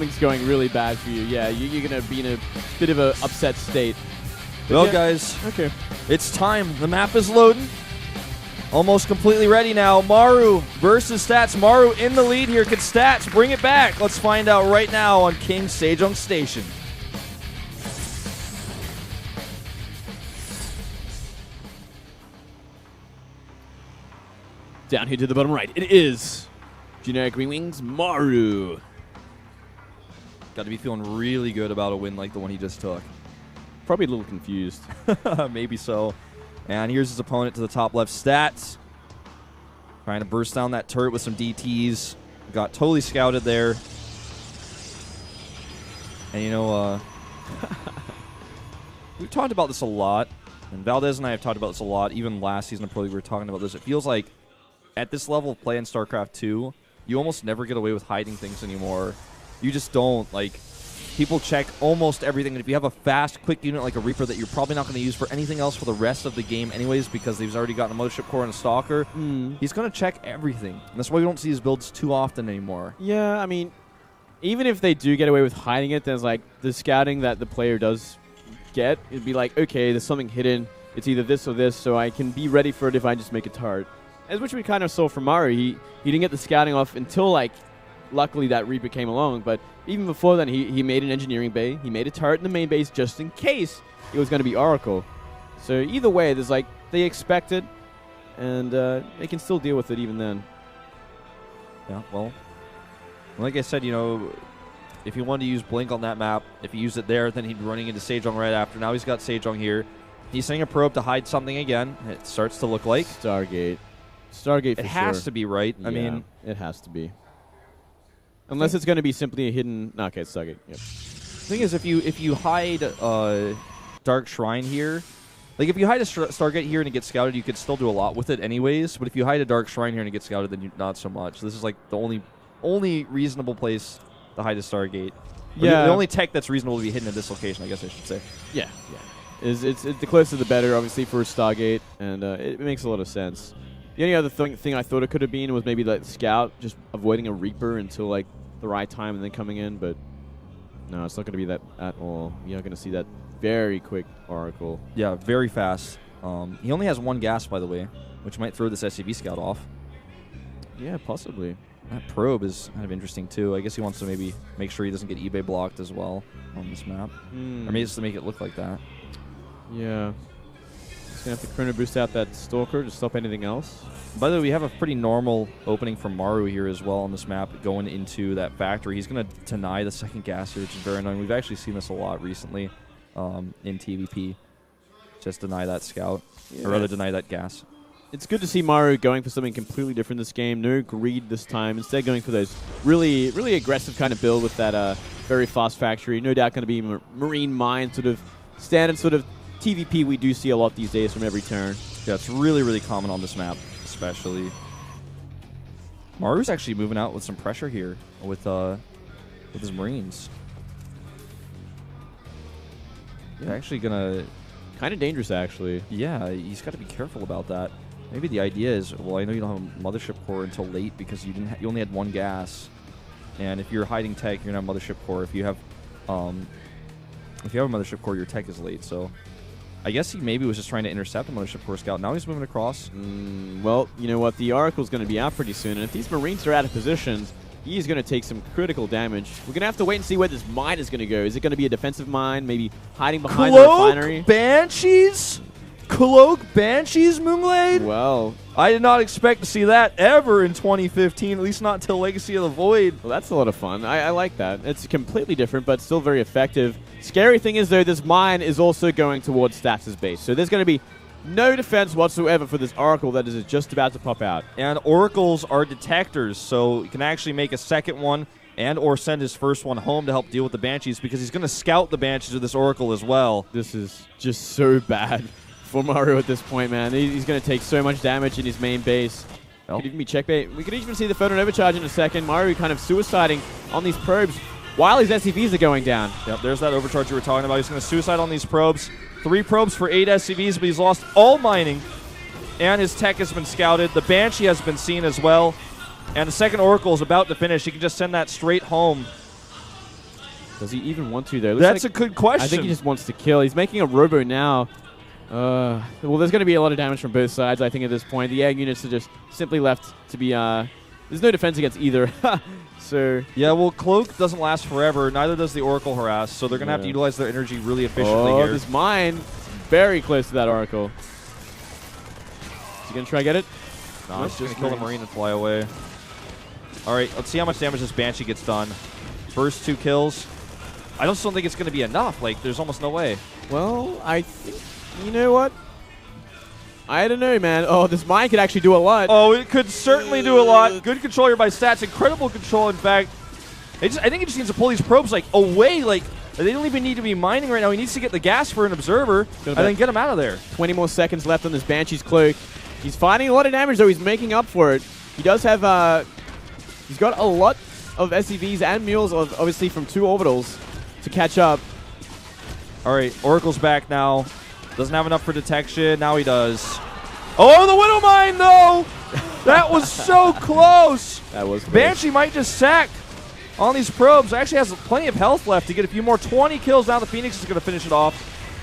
something's going really bad for you. Yeah, you're going to be in a bit of an upset state. But well, yeah, guys, okay, it's time. The map is loading. Almost completely ready now. Maru versus Stats. Maru in the lead here. Could Stats bring it back? Let's find out right now on King Sejong Station. down here to the bottom right, it is Generic Green Wings Maru. Got to be feeling really good about a win like the one he just took. Probably a little confused. Maybe so. And here's his opponent to the top left. Stats. Trying to burst down that turret with some DTs. Got totally scouted there. And you know, we've talked about this a lot. And Valdez and I have talked about this a lot. Even last season of Pro League we were talking about this. It feels like at this level of play in StarCraft 2, you almost never get away with hiding things anymore. You just don't. Like, people check almost everything. And if you have a fast, quick unit like a Reaper that you're probably not going to use for anything else for the rest of the game anyways because they've already gotten a Mothership Core and a Stalker, he's going to check everything. And that's why we don't see his builds too often anymore. Yeah, I mean, even if they do get away with hiding it, there's like the scouting that the player does get. It'd be like, okay, there's something hidden. It's either this or this, so I can be ready for it if I just make a turret. As which we kind of saw from Maru. He didn't get the scouting off until, like, luckily that Reaper came along. But even before then, he made an engineering bay. He made a turret in the main base just in case it was going to be Oracle. So either way, there's like, they expect it, and they can still deal with it even then. Yeah, well, like I said, you know, if he wanted to use Blink on that map, if he used it there, then he'd be running into Sejong right after. Now he's got Sejong here. He's sending a probe to hide something again. It starts to look like Stargate. Stargate for it has sure. to be, right? Yeah, I mean, it has to be. Unless it's going to be simply a hidden... No, okay, it's Stargate. Yep. The thing is, if you hide Dark Shrine here, like if you hide a Stargate here and it gets scouted, you could still do a lot with it anyways. But if you hide a Dark Shrine here and it gets scouted, then not so much. This is like the only reasonable place to hide a Stargate. Yeah. The only tech that's reasonable to be hidden at this location, I guess I should say. Yeah, yeah. It's the closer the better, obviously, for a Stargate, and it makes a lot of sense. The only other thing I thought it could have been was maybe like Scout, just avoiding a Reaper until like the right time and then coming in, but no, it's not going to be that at all. You're not going to see that very quick Oracle. Yeah, very fast. He only has one gas, by the way, which might throw this SCV Scout off. Yeah, possibly. That probe is kind of interesting, too. I guess he wants to maybe make sure he doesn't get eBay blocked as well on this map. Or maybe just to make it look like that. Yeah. He's going to have to chrono boost out that Stalker to stop anything else. By the way, we have a pretty normal opening from Maru here as well on this map going into that factory. He's going to deny the second gas here, which is very annoying. We've actually seen this a lot recently in TVP. Just deny that scout, or rather deny that gas. It's good to see Maru going for something completely different this game. No greed this time. Instead going for those really, really aggressive kind of build with that very fast factory. No doubt going to be marine mine, sort of standard sort of TVP we do see a lot these days from every turn. Yeah, it's really, really common on this map, especially. Maru's actually moving out with some pressure here with his Marines. Yeah, actually gonna... Kind of dangerous, actually. Yeah, he's got to be careful about that. Maybe the idea is, well, I know you don't have a Mothership Core until late because you only had one gas, and if you're hiding tech, you're not a Mothership Core. If you have a Mothership Core, your tech is late. So, I guess he maybe was just trying to intercept a Mothership Core scout. Now he's moving across. Well, you know what? The Oracle's going to be out pretty soon, and if these Marines are out of positions, he's going to take some critical damage. We're going to have to wait and see where this mine is going to go. Is it going to be a defensive mine, maybe hiding behind the refinery? Banshees? Cloak Banshees, Moonglade? Well, I did not expect to see that ever in 2015, at least not until Legacy of the Void. Well, that's a lot of fun. I like that. It's completely different, but still very effective. Scary thing is, though, this mine is also going towards Stats' base. So there's going to be no defense whatsoever for this Oracle that is just about to pop out. And Oracles are detectors, so you can actually make a second one and or send his first one home to help deal with the Banshees because he's going to scout the Banshees with this Oracle as well. This is just so bad for Maru at this point, man. He's going to take so much damage in his main base. Could even be checkbait. We could even see the photon overcharge in a second. Maru kind of suiciding on these probes while his SCVs are going down. Yep, there's that overcharge you were talking about. He's going to suicide on these probes. 3 probes for 8 SCVs, but he's lost all mining. And his tech has been scouted. The Banshee has been seen as well. And the second Oracle is about to finish. He can just send that straight home. Does he even want to, though? That's a good question. I think he just wants to kill. He's making a robo now. Well, there's going to be a lot of damage from both sides, I think, at this point. The egg units are just simply left to be... there's no defense against either. So yeah, well, Cloak doesn't last forever. Neither does the Oracle Harass, so they're going to have to utilize their energy really efficiently here. This mine very close to that Oracle. Is he going to try to get it? No, he's just going to kill the Marine and fly away. All right, let's see how much damage this Banshee gets done. First 2 kills. I just don't think it's going to be enough. Like, there's almost no way. Well, I think... You know what? I don't know, man. Oh, this mine could actually do a lot. Oh, it could certainly do a lot. Good control here by Stats. Incredible control, in fact. I think he just needs to pull these probes, like, away. Like, they don't even need to be mining right now. He needs to get the gas for an observer and then get him out of there. 20 more seconds left on this Banshee's Cloak. He's fighting a lot of damage, though. He's making up for it. He does have... he's got a lot of SCVs and mules, obviously, from 2 orbitals to catch up. All right, Oracle's back now. Doesn't have enough for detection. Now he does. Oh, the Widow Mine, though! That was so close. That was close. Banshee might just sack on these probes. Actually has plenty of health left to get a few more. 20 kills now. The Phoenix is going to finish it off.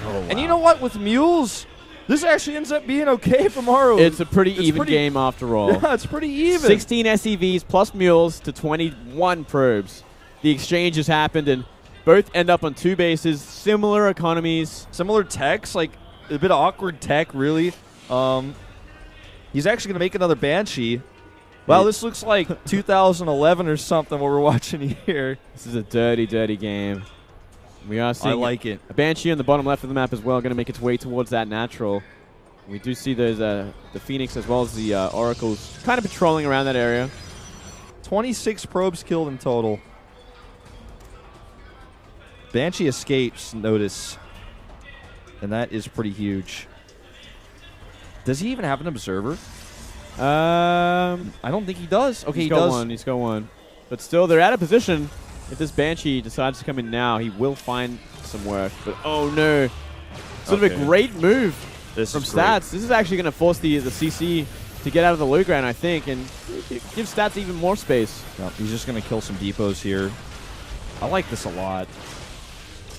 Oh, wow. And you know what? With mules, this actually ends up being okay for Maru. It's a pretty even game after all. Yeah, it's pretty even. 16 SCVs plus mules to 21 probes. The exchange has happened, and both end up on 2 bases, similar economies. Similar techs, like a bit of awkward tech, really. He's actually going to make another Banshee. Wow, this looks like 2011 or something, what we're watching here. This is a dirty, dirty game. We are seeing I like it. A Banshee on the bottom left of the map as well, going to make its way towards that natural. We do see those the Phoenix as well as the Oracles kind of patrolling around that area. 26 probes killed in total. Banshee escapes, notice. And that is pretty huge. Does he even have an observer? I don't think he does. Okay, he does. He's got one. But still, they're out of position. If this Banshee decides to come in now, he will find some work. But oh no. Sort of a great move from Stats. This is actually going to force the CC to get out of the low ground, I think, and give Stats even more space. Yep, he's just going to kill some depots here. I like this a lot.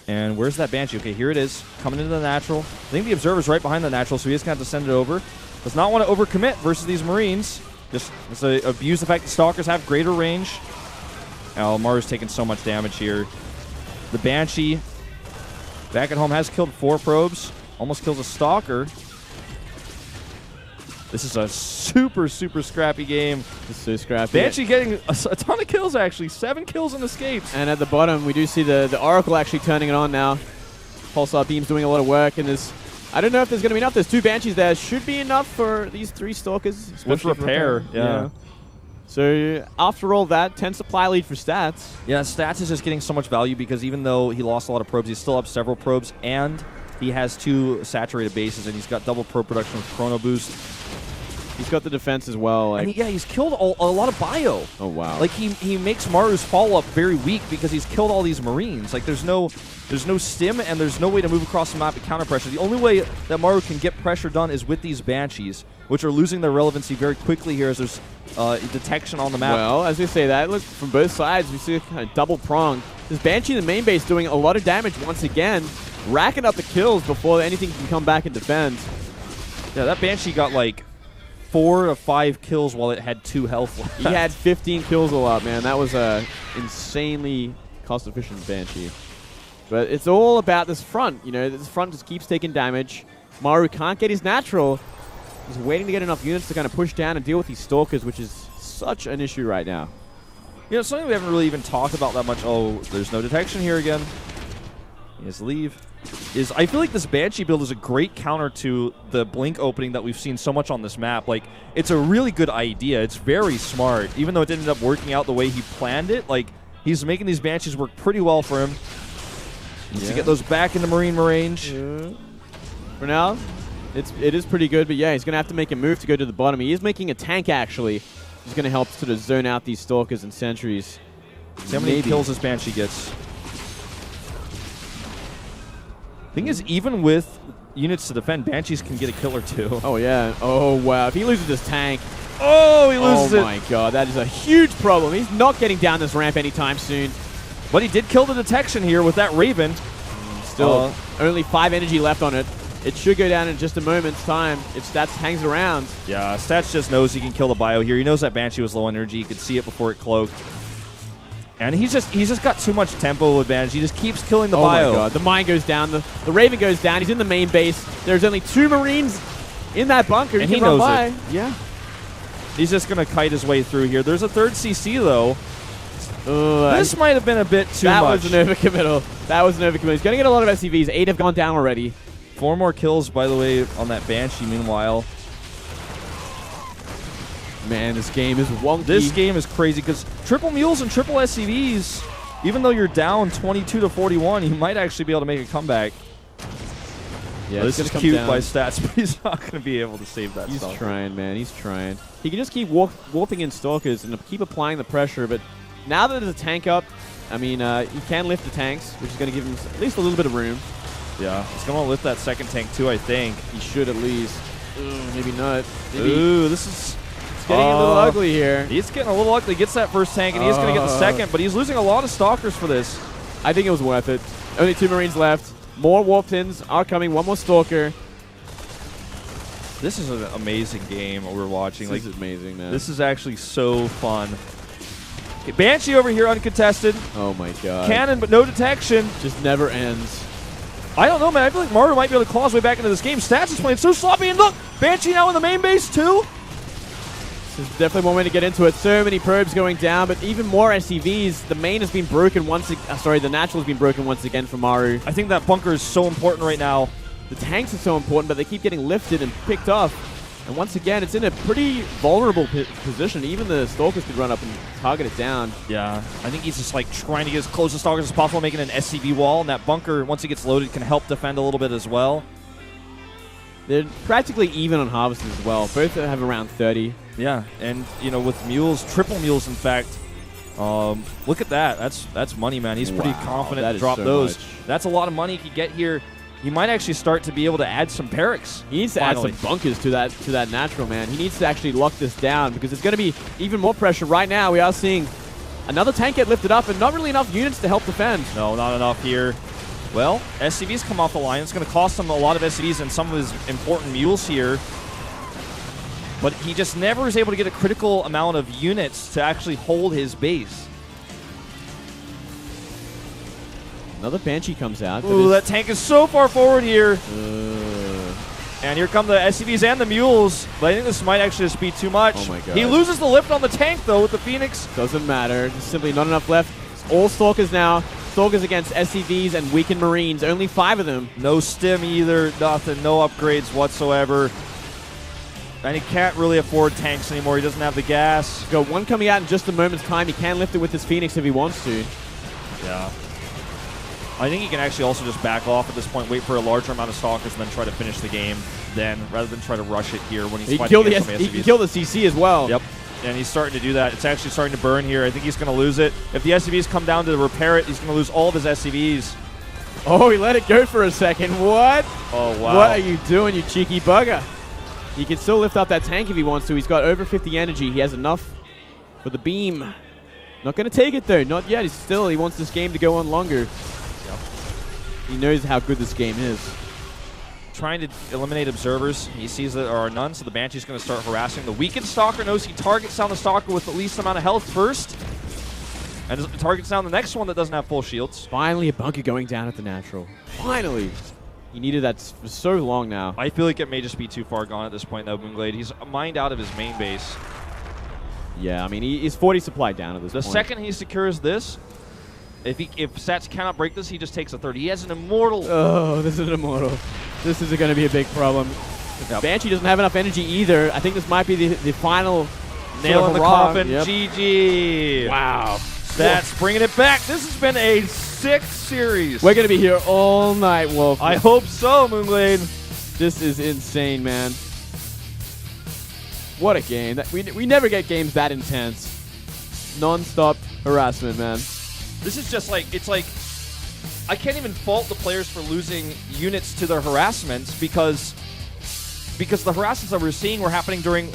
And where's that Banshee? Okay, here it is, coming into the natural. I think the observer's right behind the natural, so he just going to have to send it over. Does not want to overcommit versus these Marines. Just abuse the fact that Stalkers have greater range. Oh, Maru's taking so much damage here. The Banshee, back at home, has killed 4 probes. Almost kills a Stalker. This is a super, super scrappy game. It's so scrappy. Banshee getting a ton of kills, actually. 7 kills and escapes. And at the bottom, we do see the Oracle actually turning it on now. Pulsar Beam's doing a lot of work, and there's... I don't know if there's going to be enough. There's 2 Banshees there. Should be enough for these 3 Stalkers. With repair, yeah. So after all that, 10 supply lead for Stats. Yeah, Stats is just getting so much value because even though he lost a lot of probes, he's still up several probes, and he has 2 saturated bases, and he's got double probe production with Chrono Boost. He's got the defense as well. Like, and he's killed a lot of bio. Oh, wow. Like, he makes Maru's follow-up very weak because he's killed all these Marines. Like, there's no stim, and there's no way to move across the map at counter pressure. The only way that Maru can get pressure done is with these Banshees, which are losing their relevancy very quickly here as there's detection on the map. Well, as we say that, look, from both sides, we see a kind of double prong. This Banshee in the main base doing a lot of damage once again, racking up the kills before anything can come back and defend. Yeah, that Banshee got like 4 to 5 kills while it had 2 health left. He had 15 kills a lot, man. That was a insanely cost-efficient Banshee. But it's all about this front. You know, this front just keeps taking damage. Maru can't get his natural. He's waiting to get enough units to kind of push down and deal with these Stalkers, which is such an issue right now. You know, something we haven't really even talked about that much. Oh, there's no detection here again. He has to leave. I feel like this Banshee build is a great counter to the blink opening that we've seen so much on this map. Like, it's a really good idea. It's very smart. Even though it didn't end up working out the way he planned it, like, he's making these Banshees work pretty well for him. Needs to get those back into Marine range. Yeah. For now, it is pretty good, but yeah, he's going to have to make a move to go to the bottom. He is making a tank, actually. He's going to help sort of zone out these Stalkers and Sentries. See how many kills this Banshee gets. Thing is, even with units to defend, Banshees can get a kill or 2. Oh, yeah. Oh, wow. If he loses this tank... Oh, he loses it. Oh, my God. That is a huge problem. He's not getting down this ramp anytime soon. But he did kill the detection here with that Raven. Still, only 5 energy left on it. It should go down in just a moment's time if Stats hangs around. Yeah, Stats just knows he can kill the bio here. He knows that Banshee was low energy. He could see it before it cloaked. And he's just got too much tempo advantage. He just keeps killing the bio. Oh my god, the mine goes down, the Raven goes down. He's in the main base. There's only 2 Marines in that bunker. And he knows it. Yeah. He's just going to kite his way through here. There's a third CC, though. This might have been a bit too much. That was an overcommittal. That was an overcommittal. He's going to get a lot of SCVs. 8 have gone down already. 4 more kills, by the way, on that Banshee, meanwhile. Man, this game is wonky. This game is crazy because triple mules and triple SCVs, even though you're down 22 to 41, you might actually be able to make a comeback. Yeah, this is cute by Stats, but he's not going to be able to save that. He's trying, man. He's trying. He can just keep warping in Stalkers and keep applying the pressure, but now that there's a tank up, I mean, he can lift the tanks, which is going to give him at least a little bit of room. Yeah, he's going to lift that second tank too, I think. He should at least. Maybe not. Maybe. Ooh, this is... Getting a little ugly here. He's getting a little ugly. Gets that first tank, and he's going to get the second, but he's losing a lot of Stalkers for this. I think it was worth it. Only 2 Marines left. More warp pins are coming. 1 more Stalker. This is an amazing game we're watching. This is amazing, man. This is actually so fun. Okay, Banshee over here uncontested. Oh my god. Cannon, but no detection. Just never ends. I don't know, man. I feel like Maru might be able to claw his way back into this game. Stats is playing so sloppy, and look, Banshee now in the main base too. This is definitely one way to get into it. So many probes going down, but even more SCVs. The main has been broken once. Sorry, the natural has been broken once again for Maru. I think that bunker is so important right now. The tanks are so important, but they keep getting lifted and picked off. And once again, it's in a pretty vulnerable position. Even the Stalkers could run up and target it down. Yeah, I think he's just like trying to get as close to Stalkers as possible, making an SCV wall. And that bunker, once it gets loaded, can help defend a little bit as well. They're practically even on harvesters as well. Both have around 30. Yeah, and you know, with mules, triple mules, in fact. Look at that. That's money, man. He's pretty confident to drop so those. much. That's a lot of money he could get here. He might actually start to be able to add some barracks. He needs to add some bunkers to that natural, man. He needs to actually lock this down because it's going to be even more pressure. Right now, we are seeing another tank get lifted up and not really enough units to help defend. No, not enough here. Well, SCVs come off the line. It's going to cost him a lot of SCVs and some of his important mules here. But he just never is able to get a critical amount of units to actually hold his base. Another Banshee comes out. Ooh, that tank is so far forward here. And here come the SCVs and the mules. But I think this might actually just be too much. Oh my god. He loses the lift on the tank, though, with the Phoenix. Doesn't matter. There's simply not enough left. It's all Stalkers now. Stalkers against SCVs and weakened Marines. Only 5 of them. No stim either. Nothing. No upgrades whatsoever. And he can't really afford tanks anymore. He doesn't have the gas. Got one coming out in just a moment's time. He can lift it with his Phoenix if he wants to. Yeah. I think he can actually also just back off at this point, wait for a larger amount of Stalkers, and then try to finish the game then, rather than try to rush it here when he's fighting against some SCVs. He can kill the CC as well. Yep. And he's starting to do that. It's actually starting to burn here. I think he's going to lose it. If the SCVs come down to repair it, he's going to lose all of his SCVs. Oh, he let it go for a second. What? Oh, wow. What are you doing, you cheeky bugger? He can still lift up that tank if he wants to. He's got over 50 energy. He has enough for the beam. Not going to take it, though. Not yet. He wants this game to go on longer. Yep. He knows how good this game is. Trying to eliminate observers. He sees that there are none, so the Banshee's going to start harassing. The weakened Stalker knows he targets down the Stalker with the least amount of health first. And targets down the next one that doesn't have full shields. Finally, a bunker going down at the natural. Finally. He needed that for so long now. I feel like it may just be too far gone at this point, though, Moonglade. He's mined out of his main base. Yeah, I mean, he's 40 supply down at this point. The second he secures this, if Sats cannot break this, he just takes a 30. He has an immortal. Oh, this is an immortal. This is going to be a big problem. Yep. Banshee doesn't have enough energy either. I think this might be the final nail in the coffin. Yep. GG. Wow. Stats bringing it back. This has been a sick series. We're going to be here all night, Wolf. I hope so, Moonglade. This is insane, man. What a game. We never get games that intense. Non-stop harassment, man. This is just like, it's like, I can't even fault the players for losing units to their harassments because the harassments that we're seeing were happening during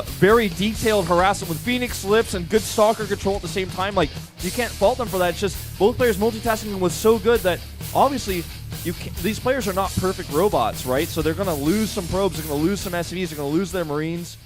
very detailed harassment with Phoenix lips and good Stalker control at the same time. Like, you can't fault them for that. It's just both players multitasking was so good that obviously these players are not perfect robots, right? So they're going to lose some probes, they're going to lose some SCVs, they're going to lose their Marines.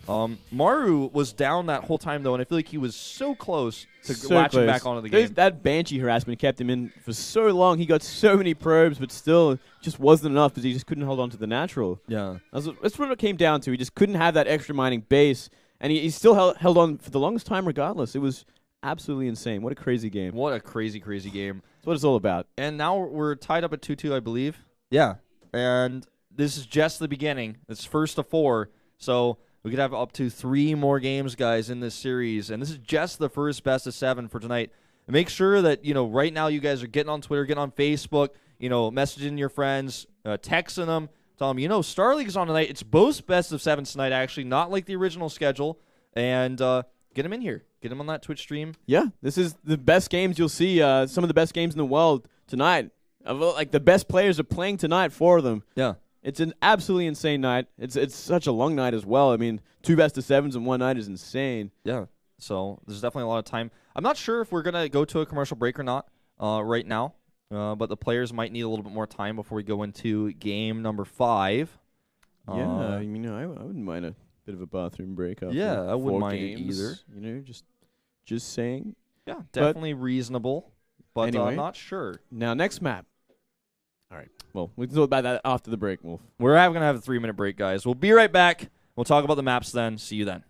Maru was down that whole time, though, and I feel like he was so close to latching back onto the game. That Banshee harassment kept him in for so long. He got so many probes, but still just wasn't enough because he just couldn't hold on to the natural. Yeah. That's what it came down to. He just couldn't have that extra mining base, and he still held on for the longest time regardless. It was absolutely insane. What a crazy game. What a crazy, crazy game. That's what it's all about. And now we're tied up at 2-2, I believe. Yeah. And this is just the beginning. It's first of 4. So we could have up to 3 more games, guys, in this series. And this is just the first best of 7 for tonight. And make sure that, right now you guys are getting on Twitter, getting on Facebook, messaging your friends, texting them, telling them, Star League is on tonight. It's both best of 7s tonight, actually, not like the original schedule. And get them in here. Get them on that Twitch stream. Yeah, this is the best games you'll see. Some of the best games in the world tonight. Like the best players are playing tonight for them. Yeah. It's an absolutely insane night. It's such a long night as well. I mean, 2 best of 7s in one night is insane. Yeah. So there's definitely a lot of time. I'm not sure if we're going to go to a commercial break or not right now, but the players might need a little bit more time before we go into game number 5. Yeah, I wouldn't mind a bit of a bathroom break after I wouldn't mind games, it either. Just saying. Yeah, definitely reasonable, but anyway, I'm not sure. Now, next map. All right. Well, we can talk about that after the break, Wolf. We're going to have a 3-minute break, guys. We'll be right back. We'll talk about the maps then. See you then.